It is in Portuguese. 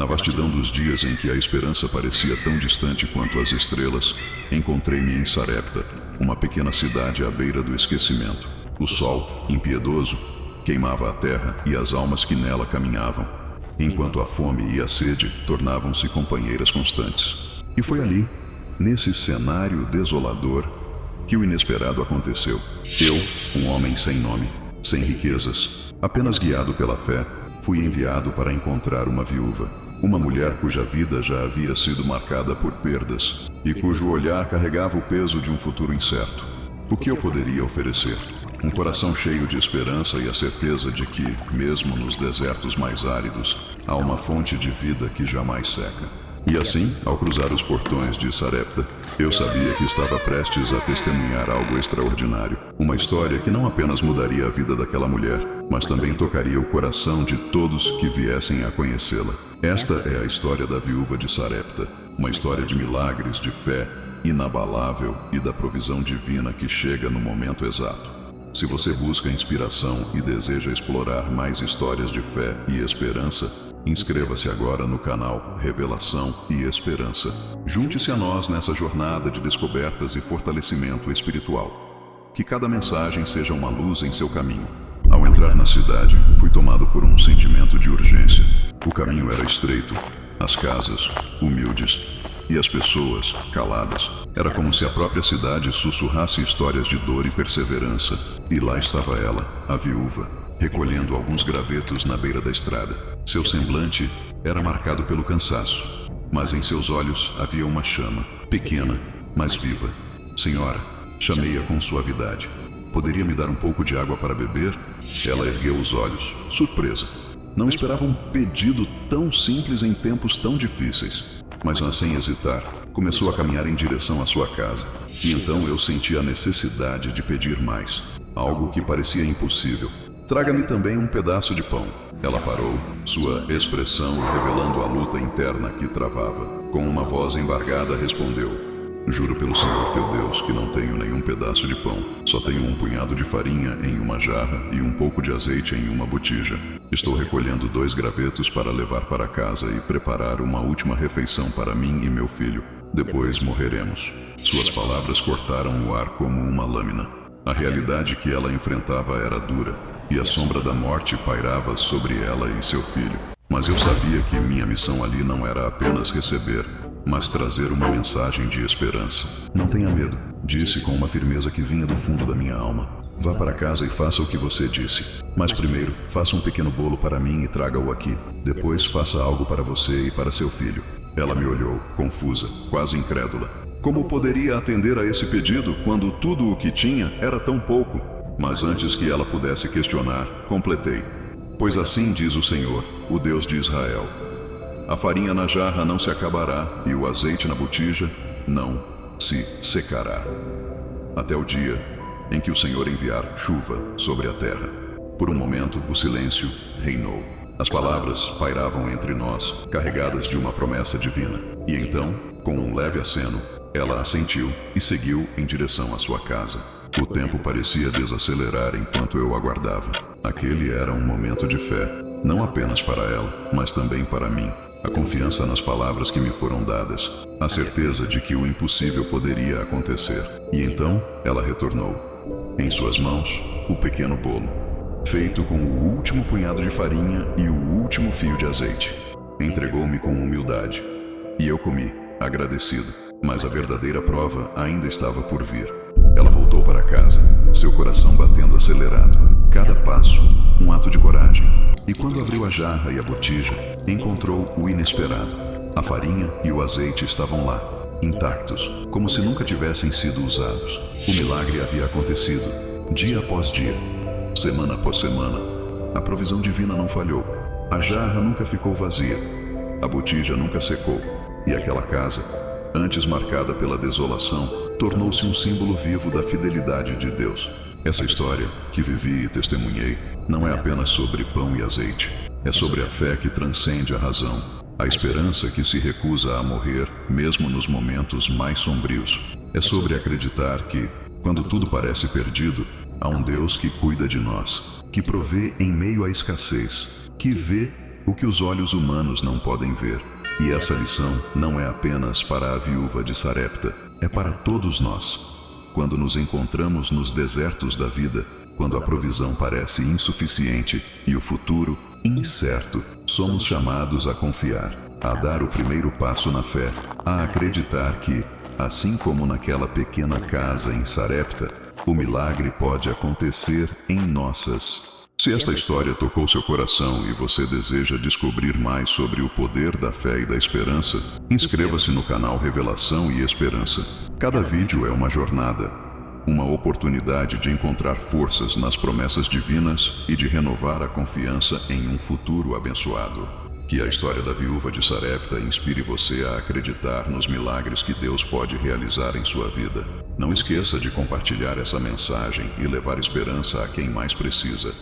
Na vastidão dos dias em que a esperança parecia tão distante quanto as estrelas, encontrei-me em Sarepta, uma pequena cidade à beira do esquecimento. O sol, impiedoso, queimava a terra e as almas que nela caminhavam, enquanto a fome e a sede tornavam-se companheiras constantes. E foi ali, nesse cenário desolador, que o inesperado aconteceu. Eu, um homem sem nome, sem riquezas, apenas guiado pela fé, fui enviado para encontrar uma viúva, uma mulher cuja vida já havia sido marcada por perdas e cujo olhar carregava o peso de um futuro incerto. O que eu poderia oferecer? Um coração cheio de esperança e a certeza de que, mesmo nos desertos mais áridos, há uma fonte de vida que jamais seca. E assim, ao cruzar os portões de Sarepta, eu sabia que estava prestes a testemunhar algo extraordinário. Uma história que não apenas mudaria a vida daquela mulher, mas também tocaria o coração de todos que viessem a conhecê-la. Esta é a história da viúva de Sarepta, uma história de milagres, de fé inabalável e da provisão divina que chega no momento exato. Se você busca inspiração e deseja explorar mais histórias de fé e esperança, inscreva-se agora no canal Revelação e Esperança. Junte-se a nós nessa jornada de descobertas e fortalecimento espiritual. Que cada mensagem seja uma luz em seu caminho. Ao entrar na cidade, fui tomado por um sentimento de urgência. O caminho era estreito, as casas humildes e as pessoas caladas. Era como se a própria cidade sussurrasse histórias de dor e perseverança. E lá estava ela, a viúva, recolhendo alguns gravetos na beira da estrada. Seu semblante era marcado pelo cansaço, mas em seus olhos havia uma chama, pequena, mas viva. Senhora, chamei-a com suavidade. Poderia me dar um pouco de água para beber? Ela ergueu os olhos, surpresa. Não esperava um pedido tão simples em tempos tão difíceis. Mas sem hesitar, começou a caminhar em direção à sua casa. E então eu senti a necessidade de pedir mais, algo que parecia impossível. Traga-me também um pedaço de pão. Ela parou, sua expressão revelando a luta interna que travava. Com uma voz embargada respondeu: juro pelo Senhor teu Deus que não tenho nenhum pedaço de pão. Só tenho um punhado de farinha em uma jarra e um pouco de azeite em uma botija. Estou recolhendo 2 gravetos para levar para casa e preparar uma última refeição para mim e meu filho. Depois morreremos. Suas palavras cortaram o ar como uma lâmina. A realidade que ela enfrentava era dura, e a sombra da morte pairava sobre ela e seu filho. Mas eu sabia que minha missão ali não era apenas receber, mas trazer uma mensagem de esperança. Não tenha medo, disse com uma firmeza que vinha do fundo da minha alma. Vá para casa e faça o que você disse. Mas primeiro, faça um pequeno bolo para mim e traga-o aqui. Depois, faça algo para você e para seu filho. Ela me olhou, confusa, quase incrédula. Como poderia atender a esse pedido quando tudo o que tinha era tão pouco? Mas antes que ela pudesse questionar, completei: pois assim diz o Senhor, o Deus de Israel: a farinha na jarra não se acabará e o azeite na botija não se secará, até o dia em que o Senhor enviar chuva sobre a terra. Por um momento, o silêncio reinou. As palavras pairavam entre nós, carregadas de uma promessa divina. E então, com um leve aceno, ela assentiu e seguiu em direção à sua casa. O tempo parecia desacelerar enquanto eu aguardava. Aquele era um momento de fé, não apenas para ela, mas também para mim. A confiança nas palavras que me foram dadas, a certeza de que o impossível poderia acontecer. E então, ela retornou. Em suas mãos, o pequeno bolo, feito com o último punhado de farinha e o último fio de azeite. Entregou-me com humildade, e eu comi, agradecido. Mas a verdadeira prova ainda estava por vir. Ela voltou para casa, seu coração batendo acelerado. Cada passo, um ato de coragem. E quando abriu a jarra e a botija, encontrou o inesperado. A farinha e o azeite estavam lá, intactos, como se nunca tivessem sido usados. O milagre havia acontecido, dia após dia, semana após semana. A provisão divina não falhou. A jarra nunca ficou vazia, a botija nunca secou. E aquela casa, antes marcada pela desolação, tornou-se um símbolo vivo da fidelidade de Deus. Essa história, que vivi e testemunhei, não é apenas sobre pão e azeite. É sobre a fé que transcende a razão, a esperança que se recusa a morrer, mesmo nos momentos mais sombrios. É sobre acreditar que, quando tudo parece perdido, há um Deus que cuida de nós, que provê em meio à escassez, que vê o que os olhos humanos não podem ver. E essa lição não é apenas para a viúva de Sarepta, é para todos nós. Quando nos encontramos nos desertos da vida, quando a provisão parece insuficiente e o futuro incerto, somos chamados a confiar, a dar o primeiro passo na fé, a acreditar que, assim como naquela pequena casa em Sarepta, o milagre pode acontecer em nossas. Se esta história tocou seu coração e você deseja descobrir mais sobre o poder da fé e da esperança, inscreva-se no canal Revelação e Esperança. Cada vídeo é uma jornada, uma oportunidade de encontrar forças nas promessas divinas e de renovar a confiança em um futuro abençoado. Que a história da viúva de Sarepta inspire você a acreditar nos milagres que Deus pode realizar em sua vida. Não esqueça de compartilhar essa mensagem e levar esperança a quem mais precisa.